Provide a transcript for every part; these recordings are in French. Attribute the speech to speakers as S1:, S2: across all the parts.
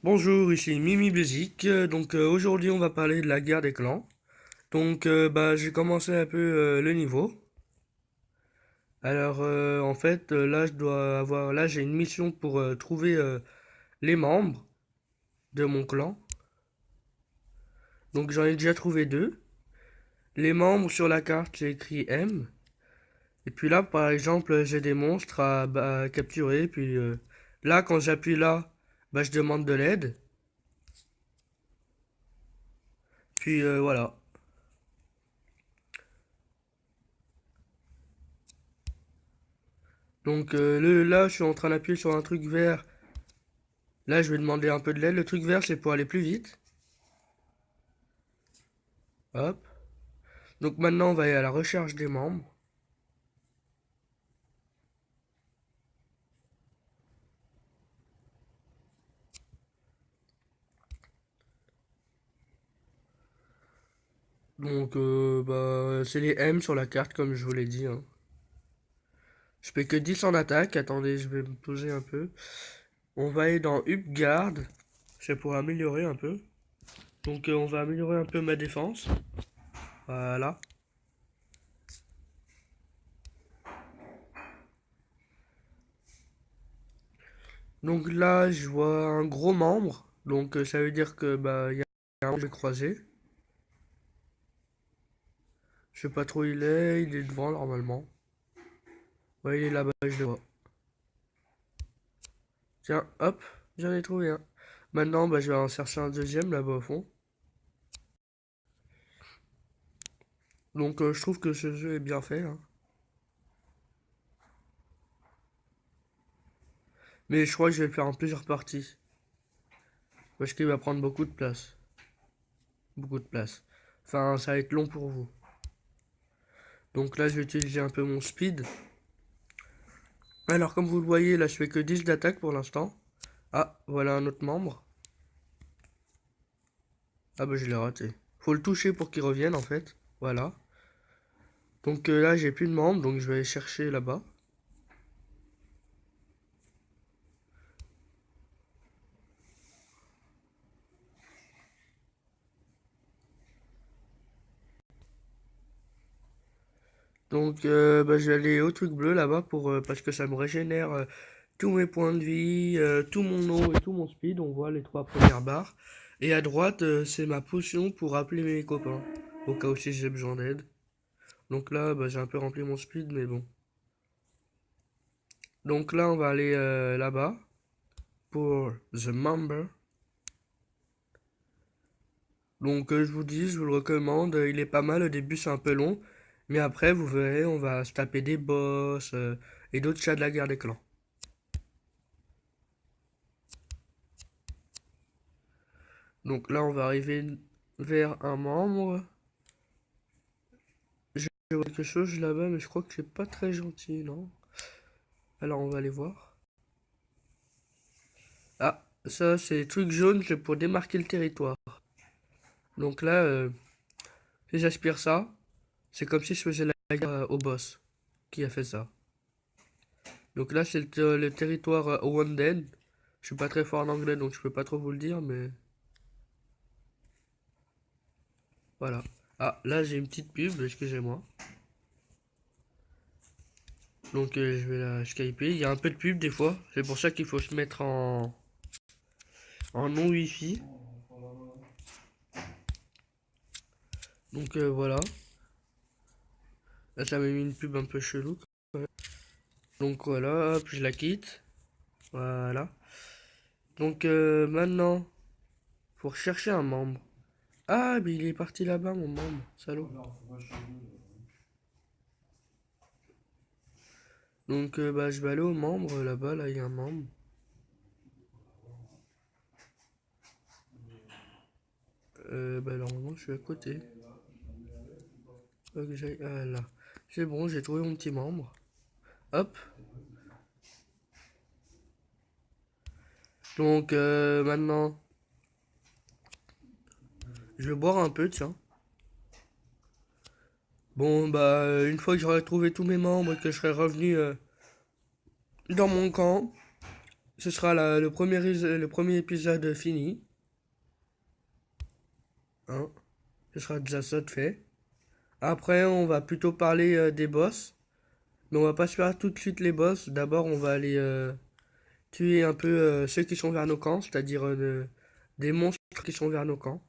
S1: Bonjour, ici Mimi Basic. Aujourd'hui on va parler de la guerre des clans. J'ai commencé un peu le niveau. Là là j'ai une mission pour trouver les membres de mon clan. Donc j'en ai déjà trouvé deux. Les membres sur la carte j'ai écrit M. Et puis là par exemple j'ai des monstres à capturer. Là quand j'appuie là, je demande de l'aide. Voilà. Là je suis en train d'appuyer sur un truc vert. Là, je vais demander un peu de l'aide. Le truc vert, c'est pour aller plus vite. Hop. Donc maintenant, on va aller à la recherche des membres. C'est les M sur la carte, comme je vous l'ai dit, hein. Je fais que 10 en attaque. Attendez, je vais me poser un peu. On va aller dans Upguard. C'est pour améliorer un peu. On va améliorer un peu ma défense. Voilà. Donc là, je vois un gros membre. Ça veut dire que il y a un membre que je vais croiser. Je sais pas trop où il est. Il est devant normalement. Ouais, il est là-bas, je le vois. Tiens, hop, j'en ai trouvé un. Maintenant, je vais en chercher un deuxième là-bas au fond. Je trouve que ce jeu est bien fait, hein. Mais je crois que je vais le faire en plusieurs parties. Parce qu'il va prendre beaucoup de place. Beaucoup de place. Enfin, ça va être long pour vous. Donc là, je vais utiliser un peu mon speed. Alors, comme vous le voyez, là, je fais que 10 d'attaque pour l'instant. Ah, voilà un autre membre. Ah je l'ai raté. Faut le toucher pour qu'il revienne, en fait. Voilà. Là, j'ai plus de membres, donc je vais aller chercher là-bas. Je vais aller au truc bleu là-bas parce que ça me régénère tous mes points de vie, tout mon eau et tout mon speed. On voit les trois premières barres. Et à droite, c'est ma potion pour appeler mes copains, au cas où si j'ai besoin d'aide. Donc là, j'ai un peu rempli mon speed, mais bon. Donc là, on va aller là-bas pour The Member. Je vous dis, je vous le recommande. Il est pas mal. Au début, c'est un peu long. Mais après, vous verrez, on va se taper des boss et d'autres chats de la guerre des clans. Donc là, on va arriver vers un membre. Je vois quelque chose là-bas, mais je crois que c'est pas très gentil, non? Alors, on va aller voir. Ah, ça, c'est des trucs jaunes, c'est pour démarquer le territoire. Donc là, si j'aspire ça, c'est comme si je faisais la guerre au boss qui a fait ça. Donc là, c'est le territoire Wanden. Je suis pas très fort en anglais, donc je peux pas trop vous le dire, mais voilà. Ah, là, j'ai une petite pub, excusez-moi. Je vais la skyper. Il y a un peu de pub des fois. C'est pour ça qu'il faut se mettre en non wifi. Voilà. Là, ça m'a mis une pub un peu chelou. Donc voilà, hop, je la quitte. Voilà. Maintenant, pour chercher un membre. Ah, mais il est parti là-bas, mon membre. Salaud. Je vais aller au membre là-bas. Là, il y a un membre. Normalement, je suis à côté. Faut que j'aille- ah, là. C'est bon, j'ai trouvé mon petit membre. Hop. Maintenant, je vais boire un peu, tiens. Une fois que j'aurai trouvé tous mes membres et que je serai revenu dans mon camp, ce sera le premier épisode fini. Hein. Ce sera déjà ça de fait. Après, on va plutôt parler des boss. Mais on va pas se faire tout de suite les boss. D'abord, on va aller tuer un peu ceux qui sont vers nos camps, c'est-à-dire des monstres qui sont vers nos camps.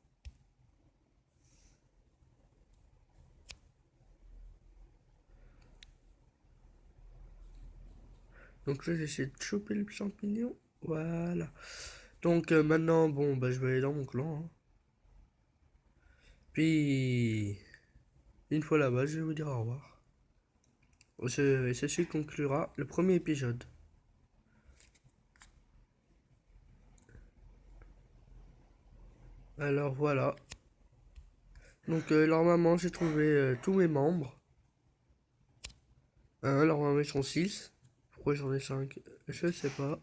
S1: Donc là, j'essaie de choper le champignon. Voilà. Donc maintenant, bon, bah, je vais aller dans mon clan. Hein. Puis, une fois là-bas, je vais vous dire au revoir. Et ceci conclura le premier épisode. Alors voilà. Donc normalement, j'ai trouvé tous mes membres. Normalement, ils sont 6. Pourquoi j'en ai 5? Je sais pas.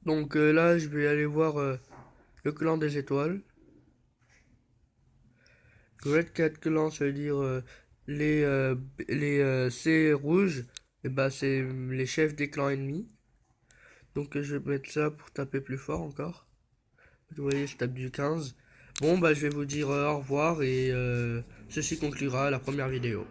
S1: Donc là, je vais aller voir le clan des étoiles. Red Cat Clan, ça veut dire les C rouges, et bah c'est les chefs des clans ennemis. Donc je vais mettre ça pour taper plus fort encore. Vous voyez, je tape du 15. Bon bah je vais vous dire au revoir et ceci conclura la première vidéo.